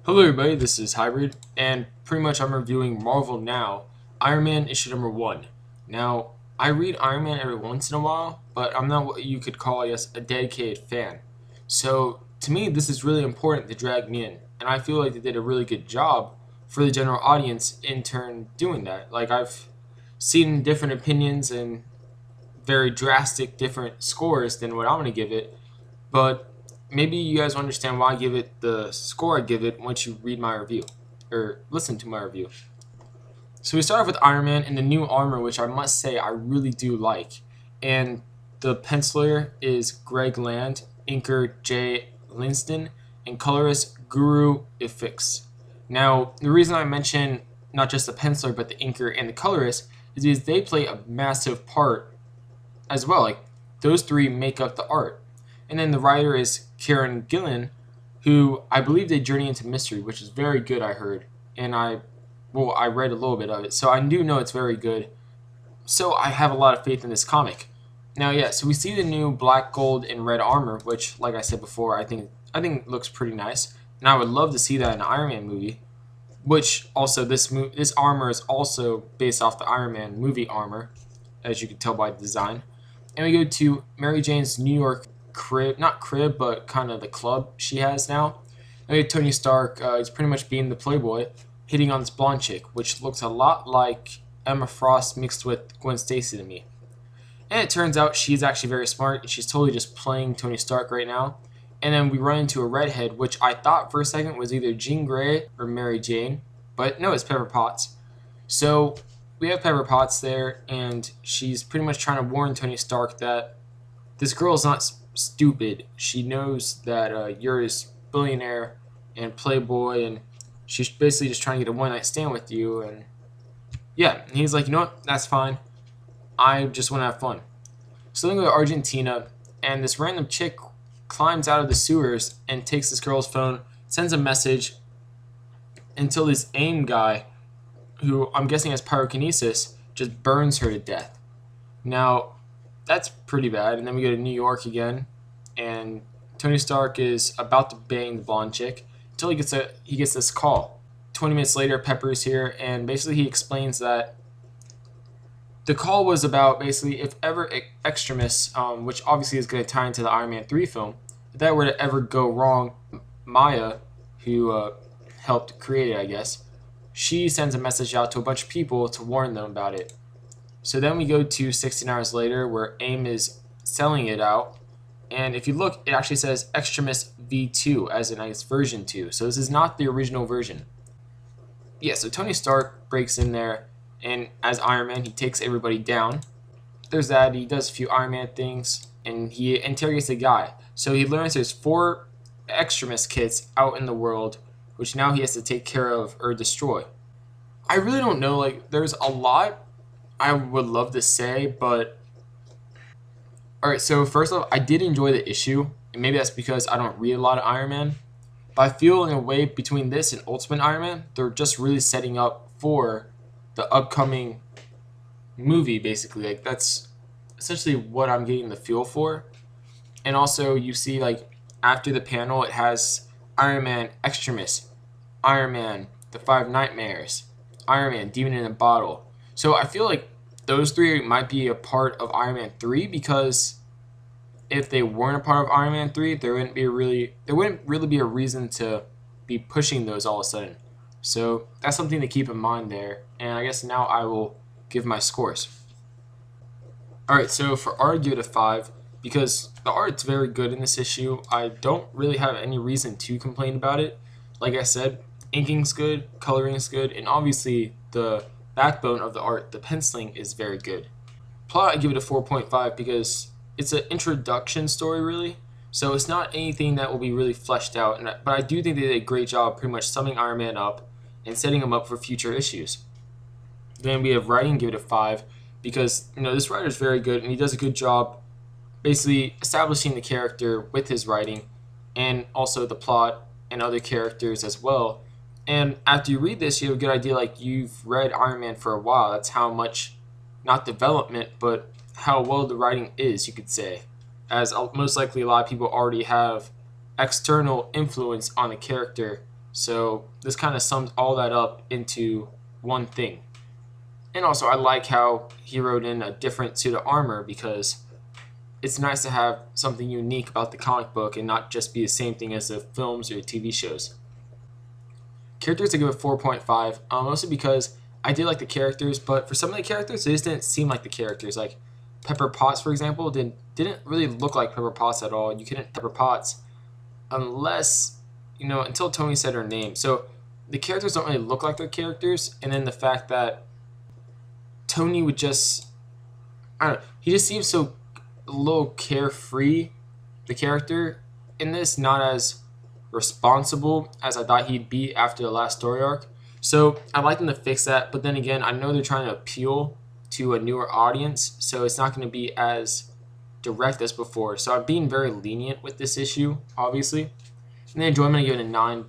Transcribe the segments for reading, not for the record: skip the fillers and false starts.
Hello everybody, this is Hybrid, and pretty much I'm reviewing Marvel Now, Iron Man issue number 1. Now, I read Iron Man every once in a while, but I'm not what you could call, I guess, a dedicated fan. So, to me, this is really important to drag me in, and I feel like they did a really good job for the general audience in turn doing that. Like, I've seen different opinions and very drastic different scores than what I'm going to give it, but maybe you guys will understand why I give it the score I give it once you read my review or listen to my review. So we start off with Iron Man in the new armor, which I must say I really do like. And the penciler is Greg Land, inker Jay Linston, and colorist Guru Ifix. Now, the reason I mention not just the penciler but the inker and the colorist is because they play a massive part as well. Like those three make up the art. And then the writer is Kieran Gillen, who I believe they journey into mystery, which is very good. I heard, and I read a little bit of it, so I do know it's very good. So I have a lot of faith in this comic. Now, yeah, so we see the new black, gold, and red armor, which, like I said before, I think looks pretty nice, and I would love to see that in an Iron Man movie. Which also this armor is also based off the Iron Man movie armor, as you can tell by the design. And we go to Mary Jane's New York crib, not crib, but kind of the club she has now. And we have Tony Stark, he's pretty much being the playboy, hitting on this blonde chick, which looks a lot like Emma Frost mixed with Gwen Stacy to me. And it turns out she's actually very smart, and she's totally just playing Tony Stark right now. And then we run into a redhead, which I thought for a second was either Jean Grey or Mary Jane, but no, it's Pepper Potts. So we have Pepper Potts there, and she's pretty much trying to warn Tony Stark that this girl is not stupid. She knows that you're this billionaire and playboy, and she's basically just trying to get a one night stand with you. And yeah, and he's like, you know what? That's fine. I just want to have fun. So then we go to Argentina, and this random chick climbs out of the sewers and takes this girl's phone, sends a message until this AIM guy, who I'm guessing has pyrokinesis, just burns her to death. Now, that's pretty bad. And then we go to New York again, and Tony Stark is about to bang the blonde chick until he gets this call. 20 minutes later, Pepper's here, and basically he explains that the call was about basically if ever Extremis, which obviously is going to tie into the Iron Man 3 film, if that were to ever go wrong, Maya, who helped create it, I guess, she sends a message out to a bunch of people to warn them about it. So then we go to 16 hours later where AIM is selling it out. And if you look, it actually says Extremis V2 as in its version 2. So this is not the original version. Yeah, so Tony Stark breaks in there, and as Iron Man, he takes everybody down. There's that, he does a few Iron Man things, and he interrogates a guy. So he learns there's 4 Extremis kits out in the world, which now he has to take care of or destroy. I really don't know, like, there's a lot I would love to say, but alright, so first off, I did enjoy the issue, and maybe that's because I don't read a lot of Iron Man, but I feel in a way between this and Ultimate Iron Man, they're just really setting up for the upcoming movie, basically. Like, that's essentially what I'm getting the feel for. And also, you see, like, after the panel, it has Iron Man Extremis, Iron Man The Five Nightmares, Iron Man Demon in a Bottle. So I feel like those 3 might be a part of Iron Man 3, because if they weren't a part of Iron Man 3, there wouldn't really be a reason to be pushing those all of a sudden. So that's something to keep in mind there. And I guess now I will give my scores. Alright, so for art, I give it a 5 because the art's very good in this issue. I don't really have any reason to complain about it. Like I said, inking's good, coloring's good, and obviously the backbone of the art, the penciling, is very good. Plot, I give it a 4.5 because it's an introduction story, really. So it's not anything that will be really fleshed out, but I do think they did a great job pretty much summing Iron Man up and setting him up for future issues. Then we have writing, give it a 5 because this writer is very good and he does a good job basically establishing the character with his writing and also the plot and other characters as well. And after you read this, you have a good idea, like you've read Iron Man for a while. That's how much, not development, but how well the writing is, you could say. As most likely a lot of people already have external influence on the character So this kind of sums all that up into one thing. And also, I like how he wrote in a different suit of armor, because it's nice to have something unique about the comic book and not just be the same thing as the films or the TV shows. Characters, I give it 4.5, mostly because I did like the characters, but for some of the characters, they just didn't seem like the characters. Like Pepper Potts, for example, didn't really look like Pepper Potts at all. You couldn't Pepper Potts unless, until Tony said her name. So the characters don't really look like their characters, and then the fact that Tony would just, I don't know, he just seems so a little carefree, the character in this, not as responsible as I thought he'd be after the last story arc. So I'd like them to fix that, but then again, I know they're trying to appeal to a newer audience, so it's not going to be as direct as before. So I'm being very lenient with this issue, obviously. And the enjoyment, I give it a 9,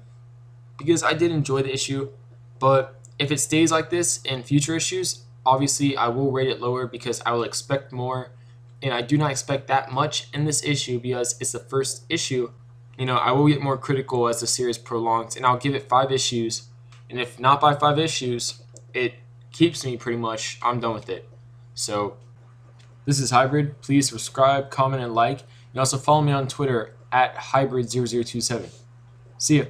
because I did enjoy the issue, but if it stays like this in future issues, obviously I will rate it lower because I will expect more, and I do not expect that much in this issue because it's the first issue. I will get more critical as the series prolongs, and I'll give it 5 issues, and if not by 5 issues, it keeps me pretty much, I'm done with it. So this is Hybrid. Please subscribe, comment, and like, and also follow me on Twitter at Hybrid0027. See ya.